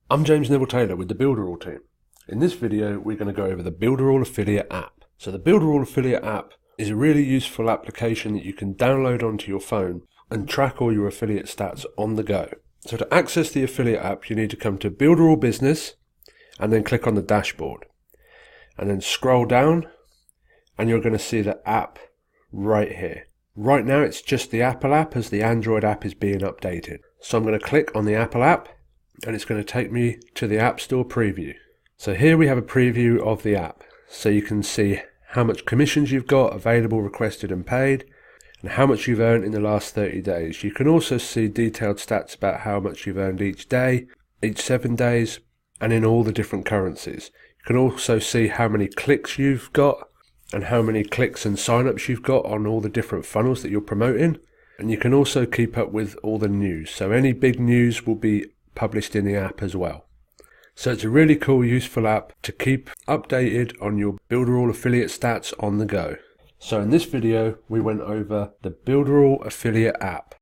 I'm James Neville Taylor with the Builderall team. In this video, we're going to go over the Builderall Affiliate app. So the Builderall Affiliate app is a really useful application that you can download onto your phone and track all your affiliate stats on the go. So to access the affiliate app, you need to come to Builderall Business and then click on the dashboard. And then scroll down and you're going to see the app right here. Right now it's just the Apple app as the Android app is being updated. So I'm going to click on the Apple app and it's going to take me to the App Store preview. So here we have a preview of the app. So you can see how much commissions you've got available, requested and paid, and how much you've earned in the last 30 days. You can also see detailed stats about how much you've earned each day, each 7 days, and in all the different currencies. You can also see how many clicks you've got and how many clicks and sign-ups you've got on all the different funnels that you're promoting. And you can also keep up with all the news. So any big news will be published in the app as well. So it's a really cool, useful app to keep updated on your Builderall affiliate stats on the go. So in this video, we went over the Builderall affiliate app.